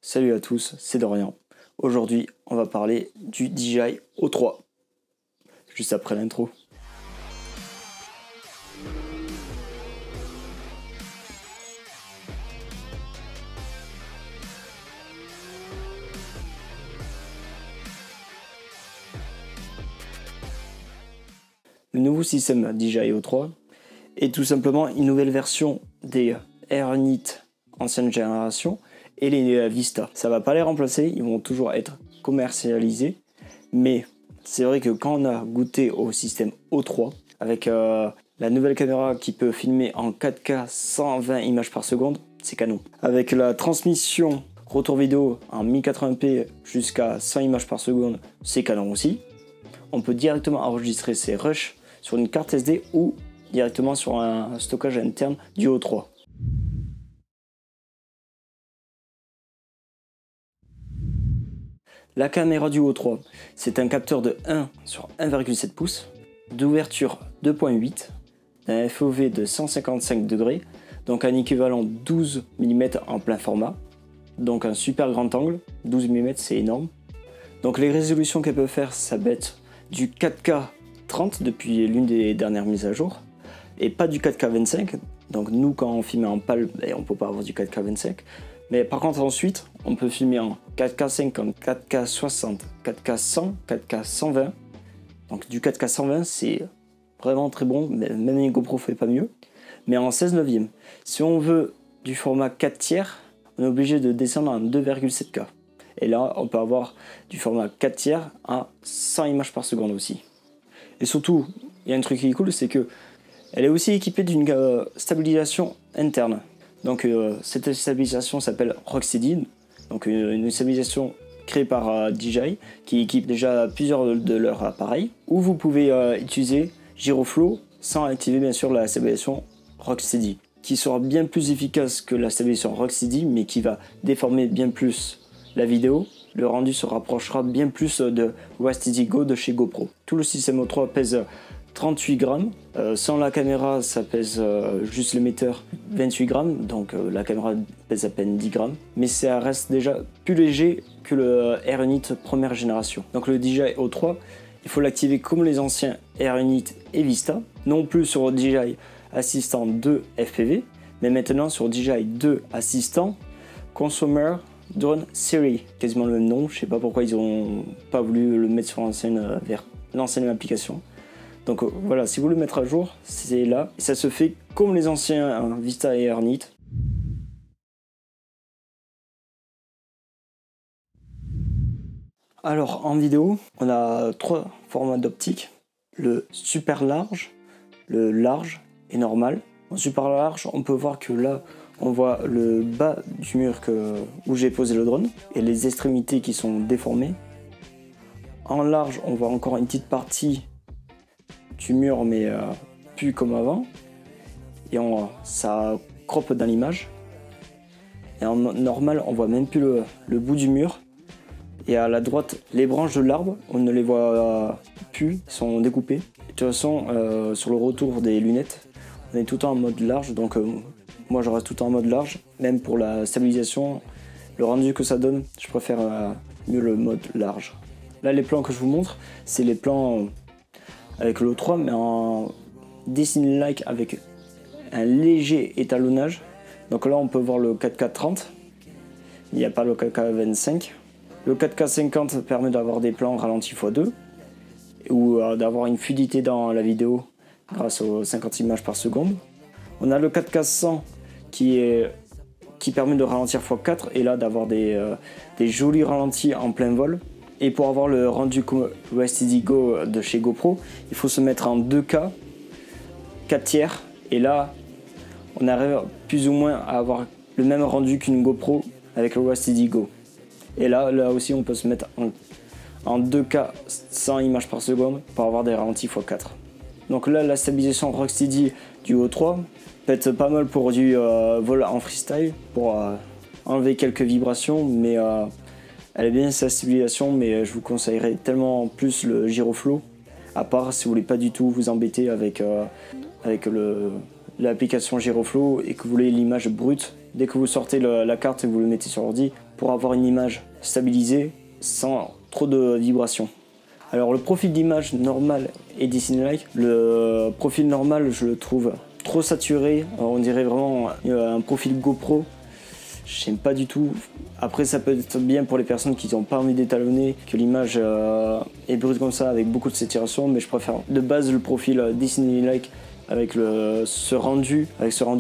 Salut à tous, c'est Dorian. Aujourd'hui, on va parler du DJI O3. Juste après l'intro. Le nouveau système DJI O3 est tout simplement une nouvelle version des AirUnit ancienne génération et les Vista. Ça va pas les remplacer, ils vont toujours être commercialisés, mais c'est vrai que quand on a goûté au système O3 avec la nouvelle caméra qui peut filmer en 4K 120 images par seconde, c'est canon. Avec la transmission retour vidéo en 1080p jusqu'à 100 images par seconde, c'est canon aussi. On peut directement enregistrer ses rushs sur une carte SD ou directement sur un stockage interne du O3. La caméra du O3, c'est un capteur de 1 sur 1,7 pouces, d'ouverture 2.8, un FOV de 155 degrés, donc un équivalent 12 mm en plein format, donc un super grand angle, 12 mm c'est énorme. Donc les résolutions qu'elle peut faire, ça va être du 4K 30 depuis l'une des dernières mises à jour, et pas du 4K 25, donc nous quand on filme en PAL, on peut pas avoir du 4K 25. Mais par contre ensuite, on peut filmer en 4K 50, 4K 60, 4K 100, 4K 120. Donc du 4K 120 c'est vraiment très bon, même une GoPro fait pas mieux. Mais en 16 neuvième. Si on veut du format 4 tiers, on est obligé de descendre en 2,7K. Et là on peut avoir du format 4 tiers à 100 images par seconde aussi. Et surtout, il y a un truc qui est cool, c'est que elle est aussi équipée d'une stabilisation interne. Donc cette stabilisation s'appelle Rocksteady, donc une stabilisation créée par DJI qui équipe déjà plusieurs de leurs appareils, où vous pouvez utiliser Giroflow sans activer bien sûr la stabilisation Rocksteady, qui sera bien plus efficace que la stabilisation Rocksteady, mais qui va déformer bien plus la vidéo. Le rendu se rapprochera bien plus de Rocksteady Go de chez GoPro. Tout le système O3 pèse 38 grammes, sans la caméra ça pèse juste l'émetteur 28 grammes, donc la caméra pèse à peine 10 grammes, mais ça reste déjà plus léger que le AirUnit première génération. Donc le DJI O3, il faut l'activer comme les anciens AirUnit et Vista, non plus sur DJI Assistant 2 FPV, mais maintenant sur DJI 2 Assistant Consumer Drone Series, quasiment le même nom, je sais pas pourquoi ils ont pas voulu le mettre sur l'ancienne application. Donc voilà, si vous voulez le mettre à jour, c'est là. Et ça se fait comme les anciens Vista et AirUnit. Alors en vidéo, on a 3 formats d'optique. Le super large, le large et normal. En super large, on peut voir que là, on voit le bas du mur où j'ai posé le drone et les extrémités qui sont déformées. En large, on voit encore une petite partie du mur mais plus comme avant, et ça crop dans l'image. Et en normal on voit même plus le bout du mur, et à la droite les branches de l'arbre on ne les voit plus, ils sont découpés. De toute façon sur le retour des lunettes on est tout le temps en mode large, donc moi je reste tout le temps en mode large. Même pour la stabilisation, le rendu que ça donne, je préfère mieux le mode large. Là les plans que je vous montre, c'est les plans avec le O3 mais en dessiné-like avec un léger étalonnage. Donc là on peut voir le 4K 30, il n'y a pas le 4K 25. Le 4K 50 permet d'avoir des plans ralentis x2 ou d'avoir une fluidité dans la vidéo grâce aux 50 images par seconde. On a le 4K 100 qui permet de ralentir x4 et là d'avoir des jolis ralentis en plein vol. Et pour avoir le rendu comme Rocksteady Go de chez GoPro, il faut se mettre en 2K 4 tiers, et là on arrive plus ou moins à avoir le même rendu qu'une GoPro avec le Rocksteady Go. Et là aussi on peut se mettre en 2K 100 images par seconde pour avoir des ralentis x4. Donc là la stabilisation Rocksteady du O3 peut être pas mal pour du vol en freestyle, pour enlever quelques vibrations, mais elle est bien sa stabilisation, mais je vous conseillerais tellement plus le Giroflow, à part si vous voulez pas du tout vous embêter avec l'application Giroflow et que vous voulez l'image brute. Dès que vous sortez la carte et que vous le mettez sur l'ordi, pour avoir une image stabilisée sans trop de vibrations. Alors le profil d'image normal et Disney-like, le profil normal je le trouve trop saturé, on dirait vraiment un profil GoPro, j'aime pas du tout. Après ça peut être bien pour les personnes qui n'ont pas envie d'étalonner, que l'image est brute comme ça avec beaucoup de saturation, mais je préfère de base le profil Disney-like avec ce rendu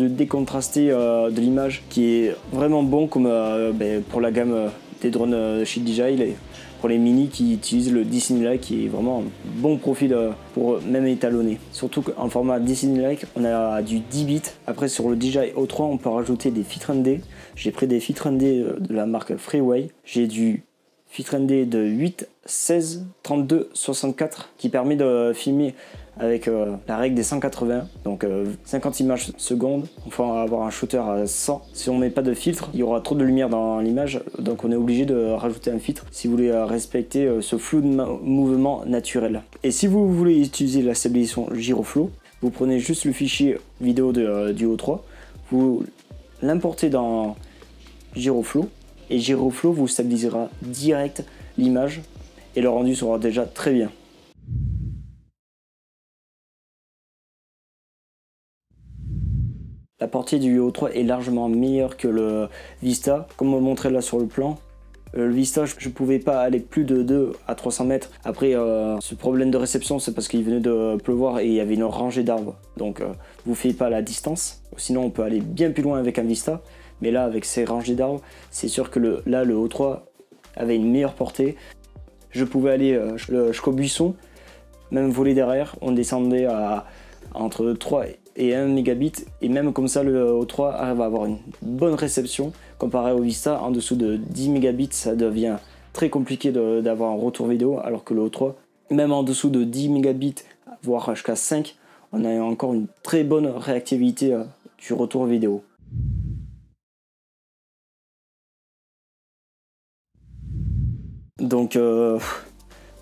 décontrasté de l'image qui est vraiment bon comme pour la gamme des drones chez DJI. Pour les mini qui utilisent le Disney-like qui est vraiment un bon profil pour même étalonner. Surtout qu'en format Disney-like, on a du 10 bits. Après sur le DJI O3, on peut rajouter des FitRenD. J'ai pris des FitRenD de la marque Freeway. J'ai du FitRenD de 8, 16, 32, 64 qui permet de filmer avec la règle des 180, donc 50 images secondes. Enfin, avoir un shooter à 100. Si on met pas de filtre, il y aura trop de lumière dans l'image, donc on est obligé de rajouter un filtre si vous voulez respecter ce flou de mouvement naturel. Et si vous voulez utiliser la stabilisation Giroflow, vous prenez juste le fichier vidéo du O3, vous l'importez dans Giroflow, et Giroflow vous stabilisera direct l'image, et le rendu sera déjà très bien. La portée du O3 est largement meilleure que le Vista, comme on le montrait là sur le plan. Le Vista, je ne pouvais pas aller plus de 2 à 300 mètres. Après, ce problème de réception, c'est parce qu'il venait de pleuvoir et il y avait une rangée d'arbres. Donc, vous ne faites pas la distance. Sinon, on peut aller bien plus loin avec un Vista. Mais là, avec ces rangées d'arbres, c'est sûr que le O3 avait une meilleure portée. Je pouvais aller jusqu'au buisson, même voler derrière. On descendait à entre 3 et 1 mégabit, et même comme ça le O3 arrive à avoir une bonne réception comparé au Vista. En dessous de 10 mégabits ça devient très compliqué d'avoir un retour vidéo, alors que le O3 même en dessous de 10 mégabits voire jusqu'à 5 on a encore une très bonne réactivité du retour vidéo. Donc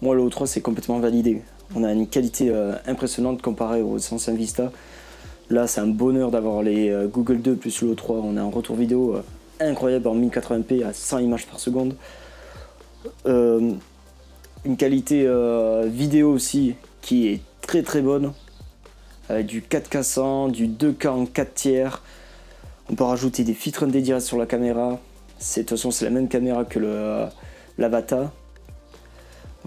moi le O3 c'est complètement validé, on a une qualité impressionnante comparée aux anciens Vista. Là, c'est un bonheur d'avoir les Google 2 plus le O3. On a un retour vidéo incroyable en 1080p à 100 images par seconde. Une qualité vidéo aussi qui est très très bonne. Avec du 4K 100, du 2K en 4 tiers. On peut rajouter des FitRenD direct sur la caméra. De toute façon, c'est la même caméra que l'Avata.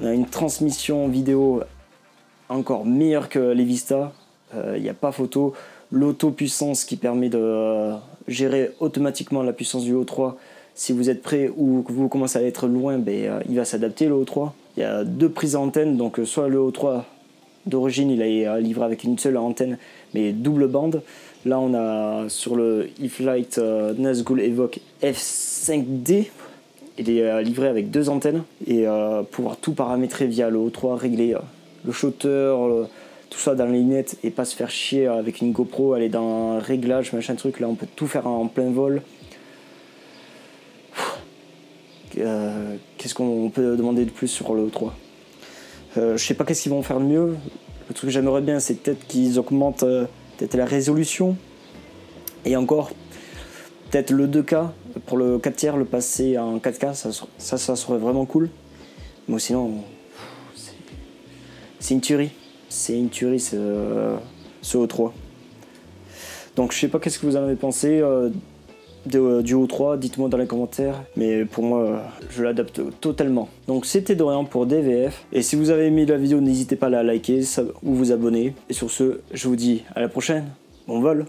On a une transmission vidéo encore meilleure que les Vista. Il n'y a pas photo. L'auto-puissance qui permet de gérer automatiquement la puissance du O3. Si vous êtes prêt ou que vous commencez à être loin, il va s'adapter le O3. Il y a 2 prises antennes, donc soit le O3 d'origine il est livré avec une seule antenne mais double bande. Là on a sur le eFlight Nazgul Evoque F5D, il est livré avec 2 antennes et pouvoir tout paramétrer via le O3, régler le shooter, tout ça dans les lunettes et pas se faire chier avec une GoPro, aller dans un réglage, machin truc. Là on peut tout faire en plein vol. Qu'est-ce qu'on peut demander de plus sur le O3? Je sais pas qu'est-ce qu'ils vont faire de mieux. Le truc que j'aimerais bien c'est peut-être qu'ils augmentent peut-être la résolution. Et encore, peut-être le 2K, pour le 4 tiers, le passer en 4K, ça serait vraiment cool. Mais sinon, c'est une tuerie. C'est une tuerie ce O3. Donc je sais pas qu'est-ce que vous en avez pensé du O3, dites-moi dans les commentaires. Mais pour moi, je l'adapte totalement. Donc c'était Dorian pour DVF. Et si vous avez aimé la vidéo, n'hésitez pas à la liker ou vous abonner. Et sur ce, je vous dis à la prochaine. Bon vol!